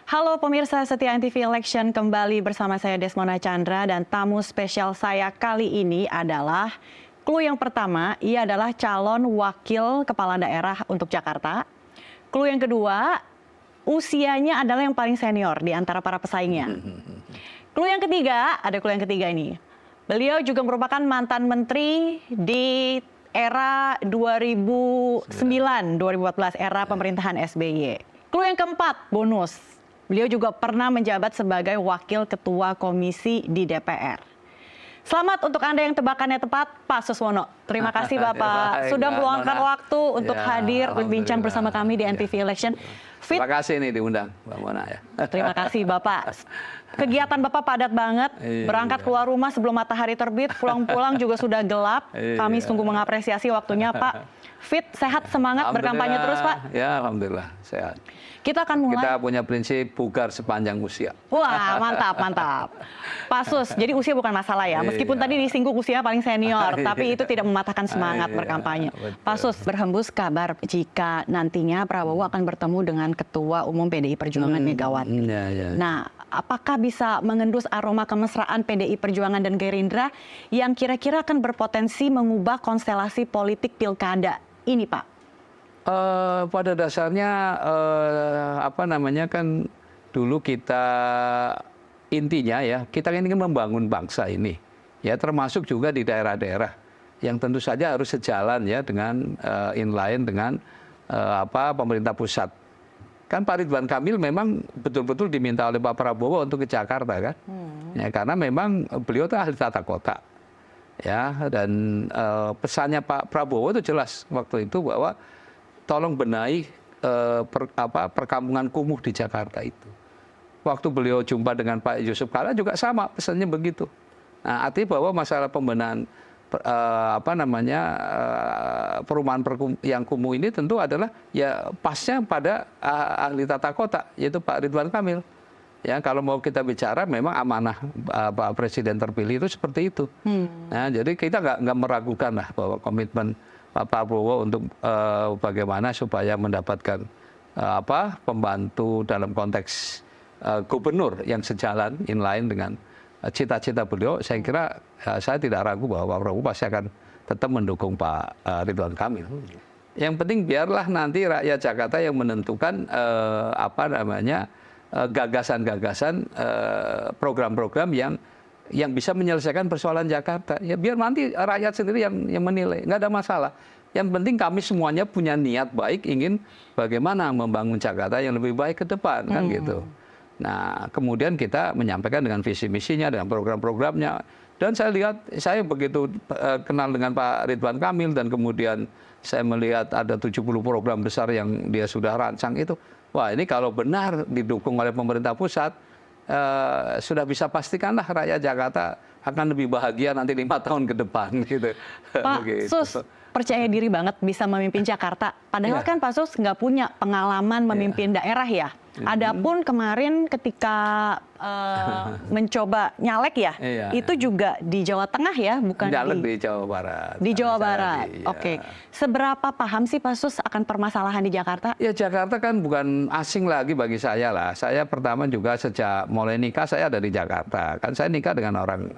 Halo pemirsa setia NTV Election, kembali bersama saya Desmona Chandra dan tamu spesial saya kali ini adalah clue yang pertama, ia adalah calon wakil kepala daerah untuk Jakarta. Clue yang kedua, usianya adalah yang paling senior di antara para pesaingnya. Clue yang ketiga, ada clue yang ketiga ini. Beliau juga merupakan mantan menteri di era 2009-2014, era pemerintahan SBY. Clue yang keempat, bonus. Beliau juga pernah menjabat sebagai wakil ketua komisi di DPR. Selamat untuk Anda yang tebakannya tepat, Pak Suswono. Terima kasih Bapak sudah meluangkan waktu untuk hadir berbincang bersama kami di NTV Election. Terima kasih nih diundang, Mbak Mona ya. Terima kasih Bapak. Kegiatan Bapak padat banget, berangkat keluar rumah sebelum matahari terbit, pulang-pulang juga sudah gelap. Kami sungguh mengapresiasi waktunya Pak. Fit, sehat, semangat, berkampanye terus Pak. Ya, alhamdulillah sehat. Kita akan mulai. Kita punya prinsip bugar sepanjang usia. Wah, mantap, mantap. Pak Sus, jadi usia bukan masalah ya. Meskipun tadi disinggung usia paling senior, tapi itu tidak mematahkan semangat berkampanye. Pak Sus, berhembus kabar jika nantinya Prabowo akan bertemu dengan Ketua Umum PDI Perjuangan Megawati. Nah, apakah bisa mengendus aroma kemesraan PDI Perjuangan dan Gerindra yang kira-kira akan berpotensi mengubah konstelasi politik pilkada ini, Pak? Pada dasarnya kan dulu kita intinya ya kita ingin membangun bangsa ini ya, termasuk juga di daerah-daerah yang tentu saja harus sejalan ya dengan inline dengan pemerintah pusat. Kan Pak Ridwan Kamil memang betul-betul diminta oleh Pak Prabowo untuk ke Jakarta kan, ya karena memang beliau itu ahli tata kota ya, dan pesannya Pak Prabowo itu jelas waktu itu bahwa tolong benahi perkampungan kumuh di Jakarta itu. Waktu beliau jumpa dengan Pak Yusuf Kalla juga sama pesannya begitu. Nah, artinya bahwa masalah pembenahan perumahan yang kumuh ini tentu adalah ya pasnya pada ahli tata kota yaitu Pak Ridwan Kamil. Ya, kalau mau kita bicara memang amanah Pak Presiden terpilih itu seperti itu. Nah, jadi kita nggak meragukan lah bahwa komitmen Pak Prabowo untuk bagaimana supaya mendapatkan pembantu dalam konteks gubernur yang sejalan inline dengan cita-cita beliau. Saya kira saya tidak ragu bahwa Pak Prabowo pasti akan tetap mendukung Pak Ridwan Kamil. Yang penting biarlah nanti rakyat Jakarta yang menentukan gagasan-gagasan program-program yang bisa menyelesaikan persoalan Jakarta. Ya biar nanti rakyat sendiri yang menilai, nggak ada masalah. Yang penting kami semuanya punya niat baik, ingin bagaimana membangun Jakarta yang lebih baik ke depan, kan gitu. Nah, kemudian kita menyampaikan dengan visi misinya, dengan program-programnya. Dan saya lihat, saya begitu kenal dengan Pak Ridwan Kamil dan kemudian saya melihat ada 70 program besar yang dia sudah rancang itu. Wah, ini kalau benar didukung oleh pemerintah pusat, sudah bisa pastikanlah rakyat Jakarta akan lebih bahagia nanti 5 tahun ke depan gitu. Pak Sus percaya diri banget bisa memimpin Jakarta. Padahal kan Pak Sus nggak punya pengalaman memimpin daerah ya. Adapun kemarin ketika mencoba nyalek ya, itu juga di Jawa Tengah ya, bukan di Jawa Barat. Di Jawa Barat, oke. Seberapa paham sih Pak Sus akan permasalahan di Jakarta? Ya Jakarta kan bukan asing lagi bagi saya lah. Saya pertama juga sejak mulai nikah saya ada di Jakarta. Kan saya nikah dengan orang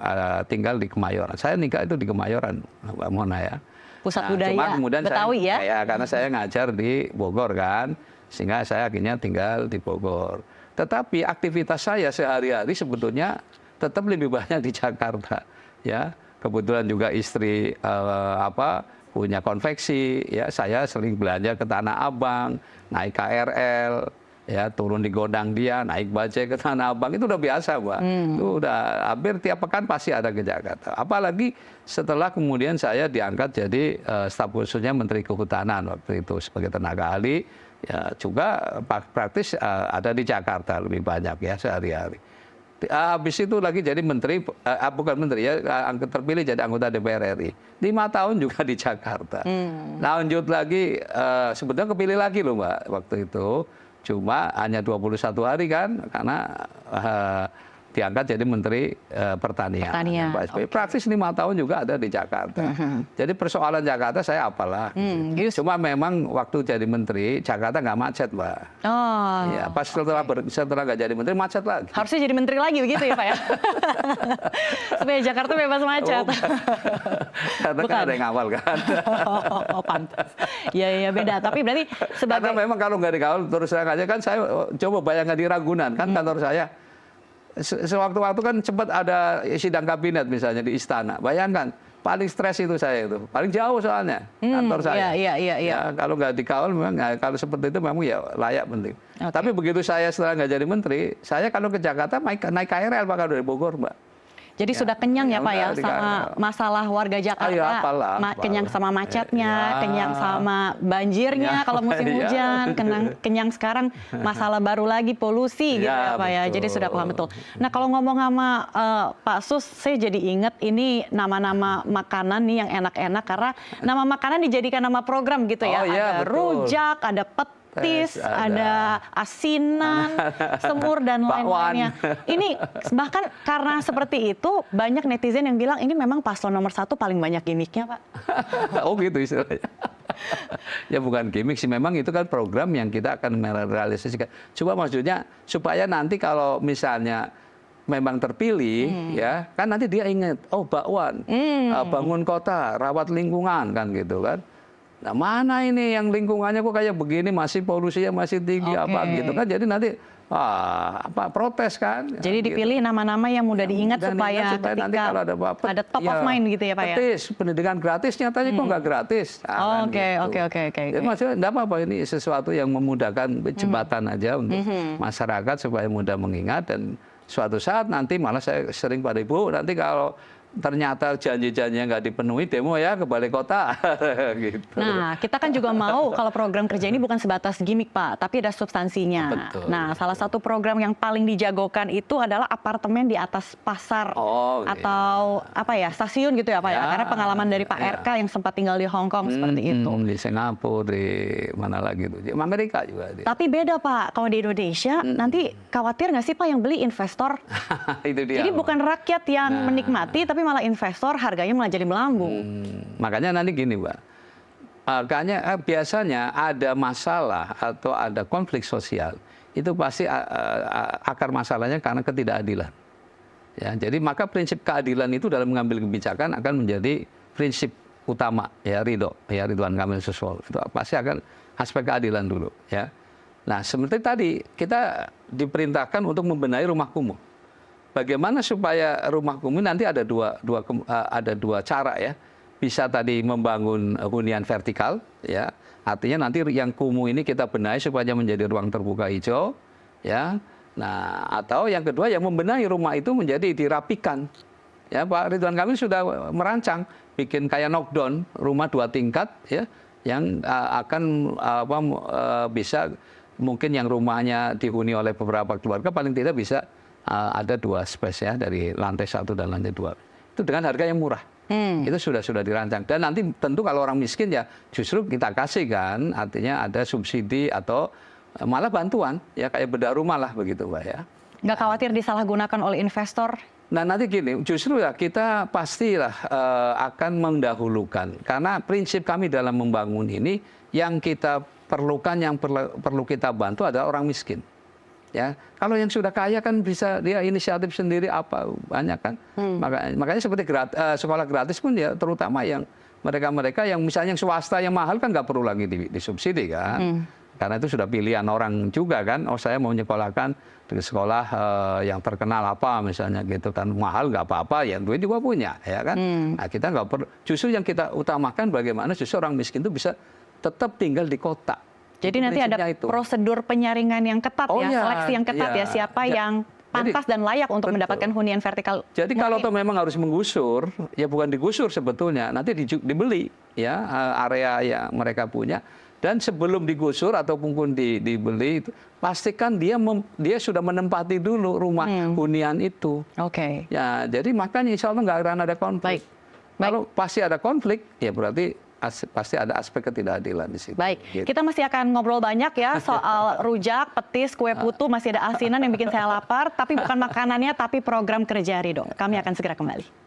tinggal di Kemayoran. Saya nikah itu di Kemayoran, Mbak Mona ya. Pusat budaya Betawi ya? Karena saya ngajar di Bogor kan. Sehingga saya akhirnya tinggal di Bogor. Tetapi aktivitas saya sehari-hari sebetulnya tetap lebih banyak di Jakarta. Ya, kebetulan juga istri punya konveksi. Ya, saya sering belanja ke Tanah Abang, naik KRL, ya turun di godang dia, naik bajai ke Tanah Abang. Itu udah biasa, Mbak. Itu udah hampir tiap pekan pasti ada ke Jakarta. Apalagi setelah kemudian saya diangkat jadi staf khususnya Menteri Kehutanan waktu itu sebagai tenaga ahli. Ya juga praktis ada di Jakarta lebih banyak ya sehari-hari. Habis itu lagi jadi menteri, bukan menteri ya, terpilih jadi anggota DPR RI. 5 tahun juga di Jakarta. Lanjut lagi, sebetulnya kepilih lagi loh Mbak waktu itu. Cuma hanya 21 hari kan, karena diangkat jadi Menteri Pertanian. Pak SBY praktis 5 tahun juga ada di Jakarta. Jadi persoalan Jakarta saya apalah. Gitu. Cuma memang waktu jadi Menteri Jakarta nggak macet, Mbak. Oh. Ya, pas setelah nggak jadi Menteri macet lagi. Harusnya jadi Menteri lagi begitu ya Pak ya? Supaya Jakarta bebas macet. Karena kan ada yang ngawal kan. Oh, pantas. Ya beda. Tapi berarti sebagai... Karena memang kalau nggak dikawal terus terang aja kan saya coba bayangkan di Ragunan kan kantor saya. Sewaktu-waktu kan cepat ada sidang kabinet misalnya di istana. Bayangkan, paling stres itu saya itu. Paling jauh soalnya kantor saya. Iya. Ya, kalau nggak dikawal memang, kalau seperti itu memang ya layak penting. Okay. Tapi begitu saya setelah nggak jadi menteri, saya kalau ke Jakarta naik KRL Pak kalau dari Bogor, Mbak. Jadi sudah kenyang ya Pak ya sama masalah warga Jakarta, kenyang sama macetnya, kenyang sama banjirnya kalau musim hujan, kenyang sekarang masalah baru lagi polusi gitu ya Pak ya. Jadi sudah paham betul. Nah kalau ngomong sama Pak Sus, saya jadi ingat ini nama-nama makanan nih yang enak-enak karena nama makanan dijadikan nama program gitu ya. Ada rujak, ada petis, ada asinan, semur dan lain-lainnya. Ini bahkan karena seperti itu banyak netizen yang bilang ini memang paslon nomor 1 paling banyak gimmicknya Pak. Oh gitu istilahnya. Ya bukan gimmick sih, memang itu kan program yang kita akan merealisasikan. Coba maksudnya supaya nanti kalau misalnya memang terpilih ya kan nanti dia ingat oh bakwan, bangun kota, rawat lingkungan kan gitu kan. Nah mana ini yang lingkungannya kok kayak begini masih polusinya masih tinggi apa gitu kan, jadi nanti protes kan. Jadi dipilih nama-nama yang mudah diingat supaya ketika nanti kalau ada top of mind gitu ya Pak ya. Petis, pendidikan gratis nyatanya kok nggak gratis. Oke. Jadi maksudnya enggak apa-apa, ini sesuatu yang memudahkan jembatan aja untuk masyarakat supaya mudah mengingat, dan suatu saat nanti malah saya sering pada Ibu nanti kalau ternyata janji-janjinya nggak dipenuhi, demo ya ke balai kota. Gitu. Nah, kita kan juga mau kalau program kerja ini bukan sebatas gimmick Pak, tapi ada substansinya. Betul. Nah, salah satu program yang paling dijagokan itu adalah apartemen di atas pasar atau apa ya, stasiun gitu ya Pak ya. Karena pengalaman dari Pak RK yang sempat tinggal di Hong Kong seperti itu. Di Singapura, di mana lagi itu, di Amerika juga. Tapi beda Pak, kalau di Indonesia nanti khawatir nggak sih Pak yang beli investor? Itu dia. Jadi bukan rakyat yang menikmati, tapi malah investor harganya malah jadi melambung. Makanya nanti gini, Mbak. Biasanya ada masalah atau ada konflik sosial, itu pasti akar masalahnya karena ketidakadilan. Ya, jadi maka prinsip keadilan itu dalam mengambil kebijakan akan menjadi prinsip utama ya Ridwan Kamil Suswoyo. Itu pasti akan aspek keadilan dulu ya. Nah, seperti tadi kita diperintahkan untuk membenahi rumah kumuh. Bagaimana supaya rumah kumuh nanti ada dua cara ya. Bisa tadi membangun hunian vertikal ya. Artinya nanti yang kumuh ini kita benahi supaya menjadi ruang terbuka hijau ya. Nah, atau yang kedua yang membenahi rumah itu menjadi dirapikan. Ya, Pak Ridwan Kamil sudah merancang bikin kayak knockdown rumah 2 tingkat ya yang akan bisa mungkin yang rumahnya dihuni oleh beberapa keluarga paling tidak bisa ada 2 space ya dari lantai 1 dan lantai 2. Itu dengan harga yang murah. Itu sudah dirancang. Dan nanti tentu kalau orang miskin ya justru kita kasih kan, artinya ada subsidi atau malah bantuan ya kayak bedah rumah lah begitu Mbak ya. Nggak khawatir disalahgunakan oleh investor? Nah nanti gini, justru ya kita pastilah akan mendahulukan. Karena prinsip kami dalam membangun ini yang kita perlukan, yang perlu kita bantu adalah orang miskin. Ya, kalau yang sudah kaya kan bisa dia inisiatif sendiri apa banyak kan. Makanya seperti sekolah gratis pun ya terutama yang mereka yang misalnya yang swasta yang mahal kan nggak perlu lagi disubsidi kan. Karena itu sudah pilihan orang juga kan. Oh saya mau nyekolahkan di sekolah yang terkenal apa misalnya gitu kan, mahal nggak apa-apa, yang duit juga punya ya kan. Nah kita nggak perlu. Justru yang kita utamakan bagaimana justru orang miskin itu bisa tetap tinggal di kota. Jadi nanti ada prosedur penyaringan yang ketat seleksi yang ketat ya, siapa yang pantas dan layak untuk mendapatkan hunian vertikal. Jadi kalau memang harus menggusur, ya bukan digusur sebetulnya, nanti dibeli ya area yang mereka punya. Dan sebelum digusur ataupun dibeli itu, pastikan dia sudah menempati dulu rumah hunian itu. Ya, jadi makanya insya Allah nggak akan ada konflik. Kalau pasti ada konflik, ya berarti pasti ada aspek ketidakadilan di situ. Baik, Gitu. kita masih akan ngobrol banyak ya soal rujak, petis, kue putu, masih ada asinan yang bikin saya lapar, tapi bukan makanannya, tapi program kerja Ridho. Kami akan segera kembali.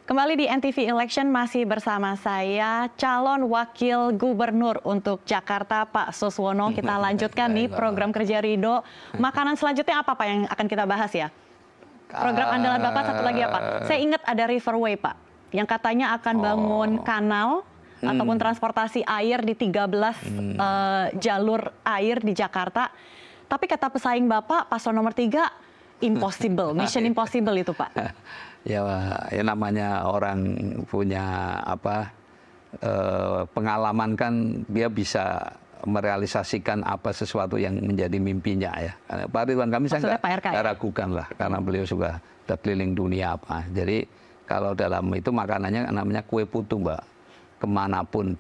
Kembali di NTV Election masih bersama saya calon wakil gubernur untuk Jakarta Pak Suswono. Kita lanjutkan nih program kerja Ridho. Makanan selanjutnya apa Pak yang akan kita bahas ya? Program andalan Bapak satu lagi apa? Saya ingat ada Riverway Pak, yang katanya akan bangun kanal ataupun transportasi air di 13 jalur air di Jakarta. Tapi kata pesaing Bapak, paslon nomor 3, impossible, mission impossible itu Pak. Ya namanya orang punya pengalaman kan dia bisa merealisasikan apa sesuatu yang menjadi mimpinya ya. Pak Ridwan Kamil saya nggak ragukan lah karena beliau sudah keliling dunia apa. Jadi kalau dalam itu makanannya namanya kue putu Mbak. Kemanapun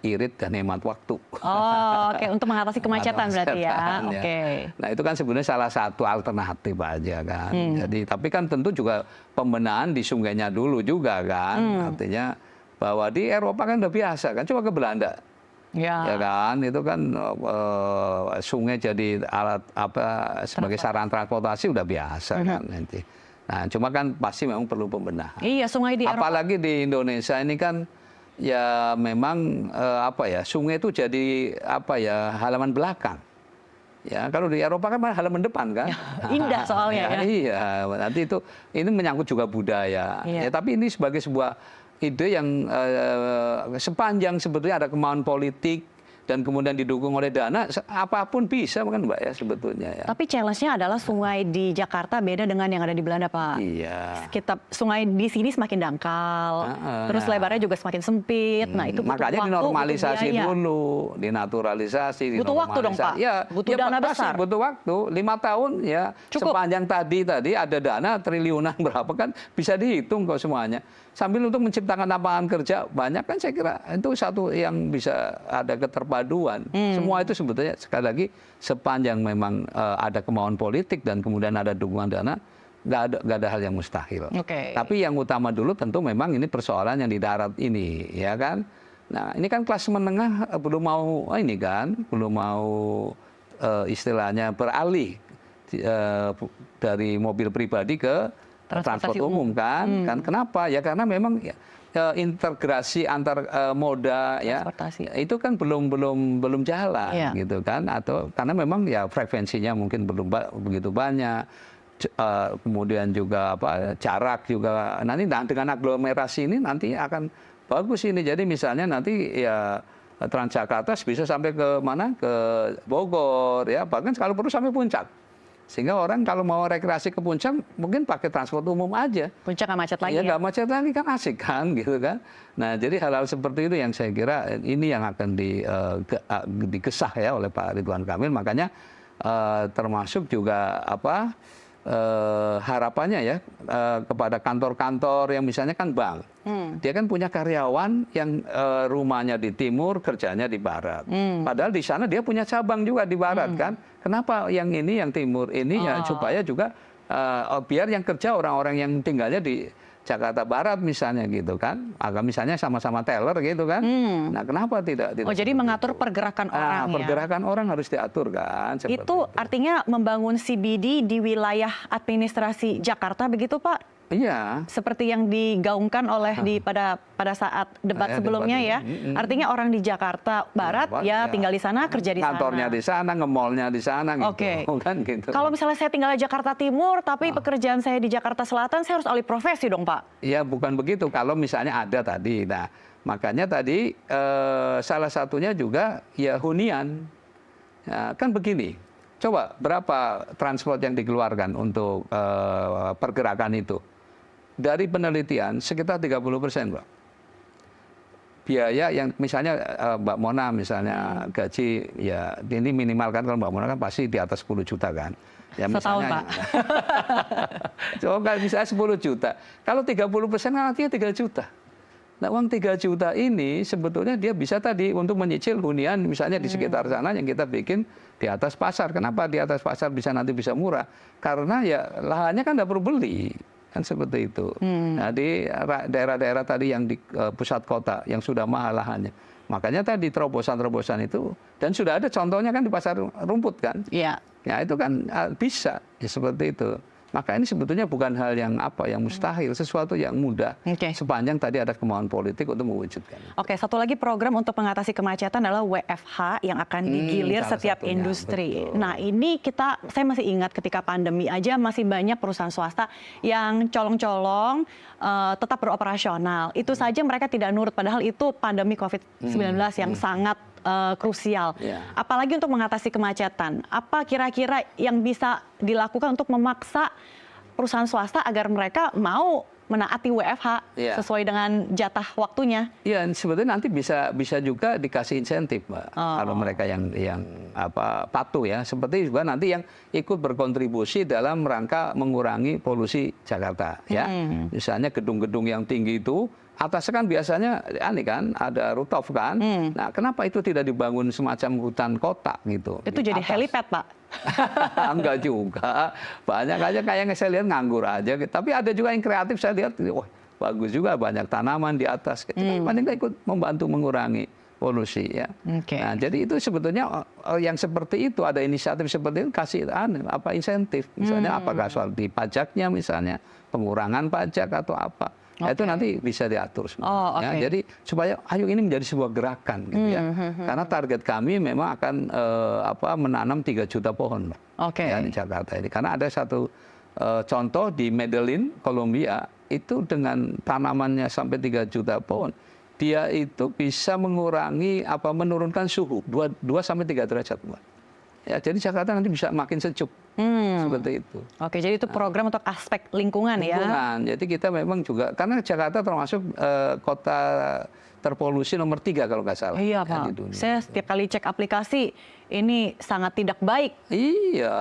irit dan hemat waktu. Oh, oke. Untuk mengatasi kemacetan berarti ya. Oke. Nah itu kan sebenarnya salah satu alternatif aja kan. Jadi tapi kan tentu juga pembenahan di sungainya dulu juga kan. Artinya bahwa di Eropa kan udah biasa kan. Coba ke Belanda. Ya kan itu kan sungai jadi alat sebagai sarana transportasi udah biasa kan nanti. Nah cuma kan pasti memang perlu pembenahan. Iya sungai di Eropa. Apalagi di Indonesia ini kan ya memang sungai itu jadi halaman belakang. Ya kalau di Eropa kan halaman depan kan. Indah soalnya ya. Iya, nanti ini menyangkut juga budaya. Ya tapi ini sebagai sebuah ide yang sepanjang sebetulnya ada kemauan politik dan kemudian didukung oleh dana, apapun bisa kan Mbak ya sebetulnya ya. Tapi challenge-nya adalah sungai di Jakarta beda dengan yang ada di Belanda Pak. Iya. Sungai di sini semakin dangkal, terus lebarnya juga semakin sempit. Nah itu makanya dinormalisasi dulu, dinaturalisasi. Butuh waktu dong Pak. Ya, butuh dana besar. Butuh waktu 5 tahun ya. Cukup. Sepanjang tadi ada dana triliunan berapa kan bisa dihitung kok semuanya. Sambil untuk menciptakan lapangan kerja banyak kan saya kira itu satu yang bisa ada keterpaduan. Semua itu sebetulnya sekali lagi sepanjang memang ada kemauan politik dan kemudian ada dukungan dana, nggak ada hal yang mustahil. Tapi yang utama dulu tentu memang ini persoalan yang di darat ini, ya kan. Nah ini kan kelas menengah belum mau belum mau istilahnya beralih dari mobil pribadi ke transport umum kan. Kenapa? Ya karena memang integrasi antar moda ya itu kan belum jalan gitu kan, atau karena memang ya frekuensinya mungkin belum begitu banyak, kemudian juga jarak juga nanti dengan aglomerasi ini nanti akan bagus ini. Jadi misalnya nanti ya Transjakarta bisa sampai ke mana, ke Bogor ya, bahkan kalau perlu sampai Puncak. Sehingga orang kalau mau rekreasi ke Puncak mungkin pakai transport umum aja. Puncak nggak macet lagi ya? Nggak macet lagi kan, asik kan gitu kan. Nah jadi hal-hal seperti itu yang saya kira ini yang akan digesah ya oleh Pak Ridwan Kamil. Makanya termasuk juga harapannya ya kepada kantor-kantor yang misalnya kan bank. Dia kan punya karyawan yang rumahnya di timur, kerjanya di barat. Padahal di sana dia punya cabang juga di barat kan. Kenapa yang ini, yang timur ini ya supaya juga biar yang kerja orang-orang yang tinggalnya di Jakarta Barat misalnya gitu kan, agak misalnya sama-sama teller gitu kan. Nah kenapa tidak jadi mengatur pergerakan orang pergerakan orang harus diatur kan. Itu artinya membangun CBD di wilayah administrasi Jakarta begitu Pak? Iya. Seperti yang digaungkan oleh pada saat debat sebelumnya ya. Artinya orang di Jakarta Barat tinggal di sana, kerja di sana. Kantornya di sana, nge-mallnya di sana gitu. Kan gitu. Kalau misalnya saya tinggal di Jakarta Timur tapi pekerjaan saya di Jakarta Selatan, saya harus alih profesi dong Pak? Iya bukan begitu. Kalau misalnya ada tadi. Nah makanya tadi salah satunya juga ya hunian. Ya, kan begini. Coba berapa transport yang dikeluarkan untuk pergerakan itu? Dari penelitian sekitar 30%, Mbak. Biaya yang misalnya Mbak Mona misalnya gaji ya ini minimal kan, kalau Mbak Mona kan pasti di atas 10 juta kan. Ya misalnya, setahun Pak. Coba misalnya 10 juta. Kalau 30% kan artinya 3 juta. Nah, uang 3 juta ini sebetulnya dia bisa tadi untuk menyicil hunian misalnya di sekitar sana yang kita bikin di atas pasar. Kenapa di atas pasar nanti bisa murah? Karena ya lahannya kan nggak perlu beli. Kan seperti itu. Nah, di daerah-daerah tadi yang di pusat kota yang sudah mahal lahannya. Makanya tadi terobosan-terobosan itu, dan sudah ada contohnya kan di pasar rumput kan. Iya. Ya itu kan bisa ya, seperti itu. Maka ini sebetulnya bukan hal yang mustahil, sesuatu yang mudah. Sepanjang tadi ada kemauan politik untuk mewujudkan. Oke, satu lagi program untuk mengatasi kemacetan adalah WFH yang akan digilir setiap satunya, industri. betul. Nah, ini saya masih ingat ketika pandemi aja masih banyak perusahaan swasta yang colong-colong tetap beroperasional. Itu saja mereka tidak nurut, padahal itu pandemi COVID-19 yang sangat krusial. Apalagi untuk mengatasi kemacetan. Apa kira-kira yang bisa dilakukan untuk memaksa perusahaan swasta agar mereka mau menaati WFH sesuai dengan jatah waktunya? Iya, sebetulnya nanti bisa juga dikasih insentif, Mbak. Kalau mereka yang patuh ya. Seperti juga nanti yang ikut berkontribusi dalam rangka mengurangi polusi Jakarta ya. Misalnya gedung-gedung yang tinggi itu atasnya kan biasanya ada rooftop kan. Nah, kenapa itu tidak dibangun semacam hutan kota gitu? Itu jadi helipad, Pak. Enggak juga. Banyak aja kayaknya saya lihat nganggur aja. Tapi ada juga yang kreatif, saya lihat, wah bagus juga, banyak tanaman di atas. Kita paling ikut membantu mengurangi polusi ya. Nah, jadi itu sebetulnya yang seperti itu, ada inisiatif seperti itu, kasih insentif. Misalnya apakah soal di pajaknya misalnya, pengurangan pajak atau apa. Itu nanti bisa diatur semua. Ya, jadi supaya ayo ini menjadi sebuah gerakan gitu ya. Karena target kami memang akan menanam 3 juta pohon ya, di Jakarta ini. Karena ada satu contoh di Medellin, Kolombia, itu dengan tanamannya sampai 3 juta pohon, dia itu bisa menurunkan suhu 2 sampai 3 derajat, Mbak. Ya, jadi Jakarta nanti bisa makin sejuk. Seperti itu. Oke, jadi itu program untuk aspek lingkungan ya. Jadi kita memang juga, karena Jakarta termasuk kota terpolusi nomor 3 kalau nggak salah. Iya, Pak. Di dunia. Saya setiap kali cek aplikasi, ini sangat tidak baik. Iya.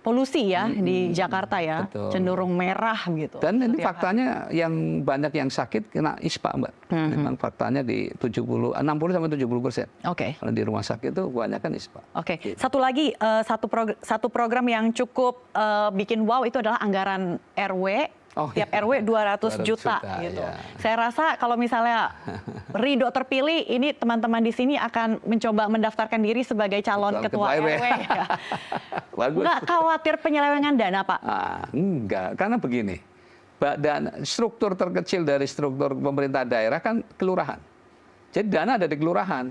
Polusi ya di Jakarta ya, betul. Cenderung merah gitu. Dan ini faktanya yang banyak yang sakit kena ISPA, Mbak. Memang faktanya di 60 sampai 70%. Kalau di rumah sakit itu kebanyakan ISPA. Gitu. Satu lagi satu program yang cukup bikin wow itu adalah anggaran RW. Tiap RW 200 juta gitu. Ya. Saya rasa kalau misalnya Ridho terpilih, ini teman-teman di sini akan mencoba mendaftarkan diri sebagai calon ketua RW. Ya. Nggak khawatir penyelewengan dana, Pak? Enggak, karena begini, dan struktur terkecil dari struktur pemerintah daerah kan kelurahan. Jadi dana ada di kelurahan.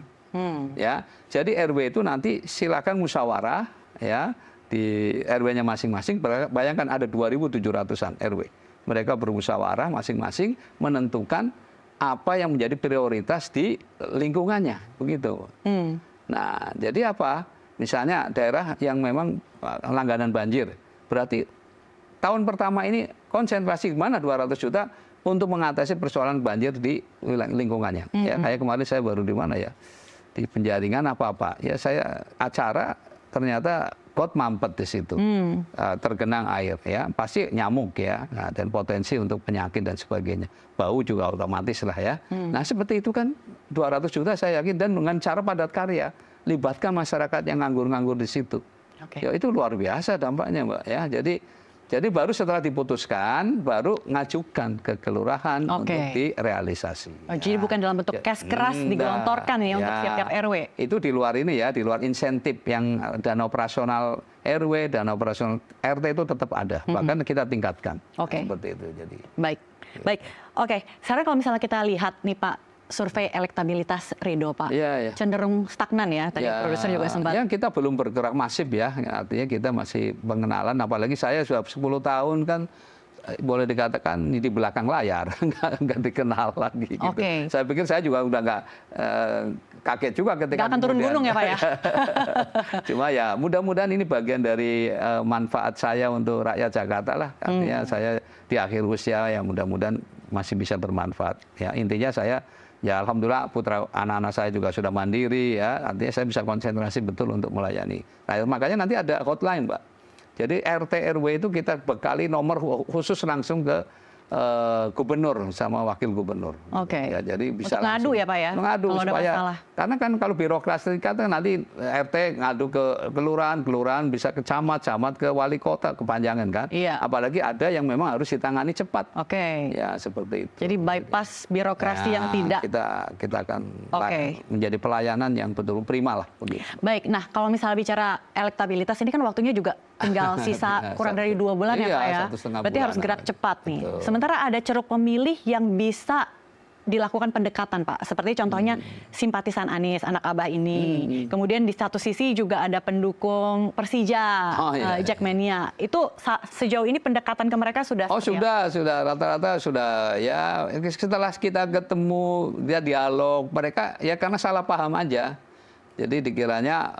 Ya, jadi RW itu nanti silakan musyawarah ya di RW-nya masing-masing. Bayangkan ada 2.700-an RW. Mereka bermusyawarah masing-masing menentukan apa yang menjadi prioritas di lingkungannya, begitu. Nah, jadi apa? Misalnya daerah yang memang langganan banjir, berarti tahun pertama ini konsentrasi mana 200 juta untuk mengatasi persoalan banjir di lingkungannya. Ya, kayak kemarin saya baru di mana ya, di Penjaringan apa-apa. Ya saya acara ternyata got mampet di situ, tergenang air ya, pasti nyamuk ya, dan potensi untuk penyakit dan sebagainya, bau juga otomatis lah ya. Nah seperti itu kan 200 juta saya yakin, dan dengan cara padat karya, libatkan masyarakat yang nganggur-nganggur di situ, ya itu luar biasa dampaknya, Mbak ya. Jadi baru setelah diputuskan, baru ngajukan ke kelurahan untuk direalisasi. Jadi bukan dalam bentuk cash keras digelontorkan ya untuk tiap RW. Itu di luar ini ya, di luar insentif yang dana operasional RW, dana operasional RT itu tetap ada. Bahkan kita tingkatkan. Seperti itu. Jadi. Baik. Oke. Sekarang kalau misalnya kita lihat nih Pak, survei elektabilitas Ridho, Pak, cenderung stagnan ya. Tadi produser juga sempat. Ya, kita belum bergerak masif ya. Artinya kita masih pengenalan. Apalagi saya sudah 10 tahun kan, boleh dikatakan di belakang layar, nggak dikenal lagi. Gitu. Saya pikir saya juga udah nggak kaget juga ketika. Nggak akan turun gunung ya Pak ya. Cuma ya mudah-mudahan ini bagian dari manfaat saya untuk rakyat Jakarta lah. Artinya saya di akhir usia ya mudah-mudahan masih bisa bermanfaat. Ya intinya saya. Ya alhamdulillah putra anak-anak saya juga sudah mandiri ya, artinya saya bisa konsentrasi betul untuk melayani. Nah, makanya nanti ada hotline, Mbak. Jadi RT RW itu kita bekali nomor khusus langsung ke gubernur sama wakil gubernur. Oke. Ya, jadi bisa untuk ngadu langsung ya Pak ya? mengadu Kalau ada supaya masalah. karena kan kalau birokrasi kan nanti RT ngadu ke kelurahan bisa ke camat ke wali kota kepanjangan kan. Iya. Apalagi ada yang memang harus ditangani cepat. Oke. Ya seperti itu. Jadi bypass birokrasi yang Ya, tidak. kita akan Oke. menjadi pelayanan yang betul prima lah begitu. Baik, nah kalau misalnya bicara elektabilitas ini kan waktunya juga tinggal sisa kurang dari 2 bulan ya Iya, Pak ya. 1,5 Berarti harus bulanan. gerak cepat nih. Betul. Sementara ada ceruk pemilih yang bisa dilakukan pendekatan Pak. Seperti contohnya simpatisan Anies, anak Abah ini. Kemudian di satu sisi juga ada pendukung Persija, Oh, iya, Jackmania. Itu sejauh ini pendekatan ke mereka sudah Oh seperti apa? sudah rata-rata sudah ya setelah kita ketemu dia dialog mereka ya karena salah paham aja. Jadi dikiranya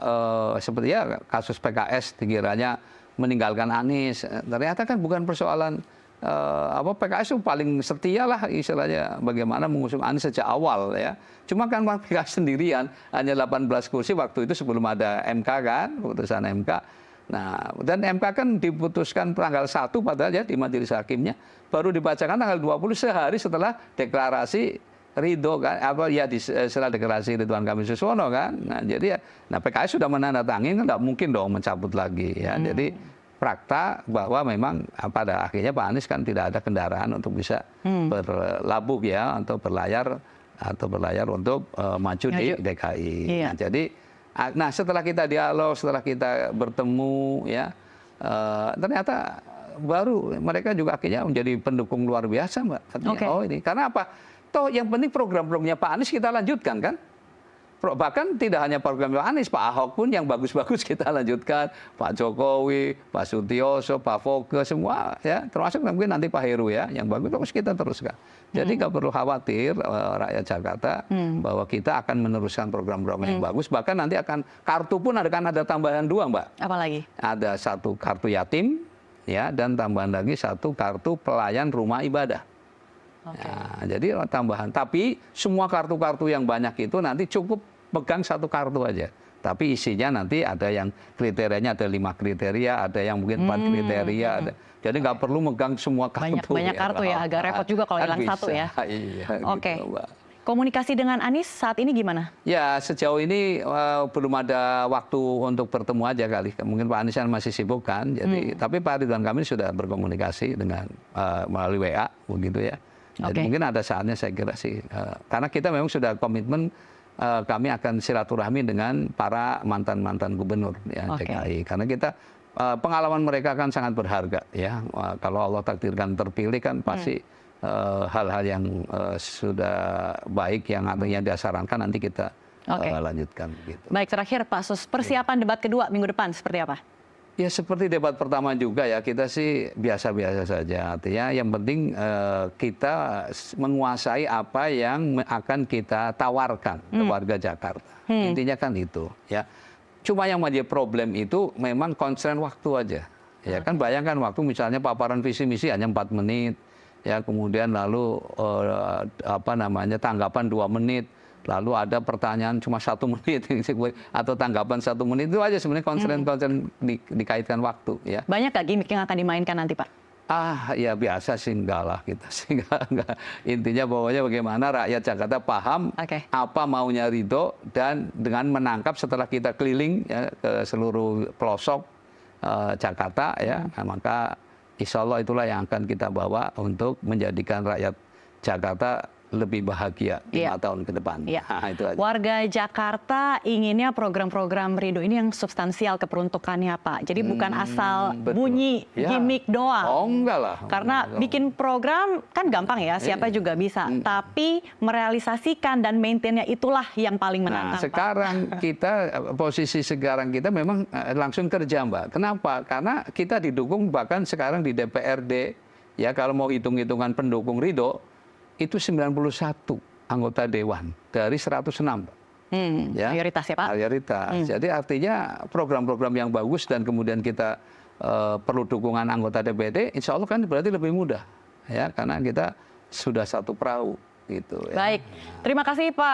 seperti ya kasus PKS dikiranya meninggalkan Anies. Ternyata kan bukan persoalan PKS itu paling setia lah istilahnya bagaimana mengusung Anies sejak awal ya. Cuma kan PKS sendirian hanya 18 kursi waktu itu sebelum ada MK kan, putusan MK. Nah, dan MK kan diputuskan tanggal 1 padahal ya di majelis hakimnya baru dibacakan tanggal 20 sehari setelah deklarasi ridho kan setelah deklarasi Ridwan Kamil Suswono kan. Nah, jadi ya PKS sudah menandatangani kan nggak mungkin dong mencabut lagi ya. Jadi fakta bahwa memang pada akhirnya Pak Anies kan tidak ada kendaraan untuk bisa berlabuh ya untuk berlayar untuk maju di DKI. Iya. Nah, jadi setelah kita dialog, setelah kita bertemu ya ternyata baru mereka juga akhirnya menjadi pendukung luar biasa Mbak. Artinya, oh ini karena apa? Toh yang penting program-programnya Pak Anies kita lanjutkan kan. Bahkan tidak hanya program Pak Anies, Pak Ahok pun yang bagus-bagus kita lanjutkan. Pak Jokowi, Pak Sutioso, Pak Foke, semua ya. Termasuk mungkin nanti Pak Heru ya, yang bagus kita teruskan. Jadi nggak perlu khawatir rakyat Jakarta bahwa kita akan meneruskan program-program yang bagus. Bahkan nanti akan kartu pun ada tambahan 2 Mbak. Apalagi? Ada 1 kartu yatim ya dan tambahan lagi 1 kartu pelayan rumah ibadah. Okay. Nah, jadi tambahan. Tapi semua kartu-kartu yang banyak itu nanti cukup pegang 1 kartu aja. Tapi isinya nanti ada yang kriterianya ada 5 kriteria, ada yang mungkin 4 kriteria. Ada. Jadi nggak perlu megang semua kartu. Banyak kartu ya, agak repot juga kalau hilang 1 ya. Iya, Oke. gitu, Mbak. Komunikasi dengan Anies saat ini gimana? Ya sejauh ini belum ada waktu untuk bertemu aja kali. Mungkin Pak Anies kan masih sibuk kan. Jadi tapi Pak Ridwan Kamil sudah berkomunikasi dengan melalui WA begitu ya. Jadi mungkin ada saatnya saya kira sih. Karena kita memang sudah komitmen kami akan silaturahmi dengan para mantan-mantan gubernur ya DKI. Karena kita pengalaman mereka kan sangat berharga ya. Kalau Allah takdirkan terpilih kan pasti hal-hal yang sudah baik yang disarankan nanti kita lanjutkan. Gitu. Baik, terakhir Pak Sus, persiapan debat kedua minggu depan seperti apa? Ya seperti debat pertama juga ya, kita sih biasa-biasa saja. Artinya yang penting kita menguasai apa yang akan kita tawarkan ke warga Jakarta. Intinya kan itu ya. Cuma yang menjadi problem itu memang constraint waktu aja. Ya kan bayangkan waktu misalnya paparan visi misi hanya 4 menit. Ya kemudian lalu tanggapan 2 menit. Lalu ada pertanyaan cuma 1 menit atau tanggapan 1 menit itu aja sebenarnya konsen dikaitkan waktu ya. Banyak gak gimmick yang akan dimainkan nanti Pak? Ya biasa sih enggak lah kita sih enggak. Intinya pokoknya bagaimana rakyat Jakarta paham apa maunya Ridho dan dengan menangkap setelah kita keliling ya, ke seluruh pelosok Jakarta ya, maka insya Allah itulah yang akan kita bawa untuk menjadikan rakyat Jakarta lebih bahagia 5 tahun ke depan. Iya. Nah, itu aja. Warga Jakarta inginnya program-program Ridho ini yang substansial keperuntukannya Pak. Jadi bukan asal bunyi gimmick doang. Oh enggak lah. Karena bikin program kan gampang ya, siapa juga bisa. Tapi merealisasikan dan maintainnya itulah yang paling menantang. Nah, sekarang posisi sekarang kita memang langsung kerja Mbak. Kenapa? Karena kita didukung bahkan sekarang di DPRD ya kalau mau hitung-hitungan pendukung Ridho itu 91 anggota dewan dari 106. Ya, mayoritas ya Pak? Mayoritas. Jadi artinya program-program yang bagus dan kemudian kita perlu dukungan anggota DPRD, insya Allah kan berarti lebih mudah. Ya, karena kita sudah satu perahu. Gitu, ya. Baik, terima kasih Pak.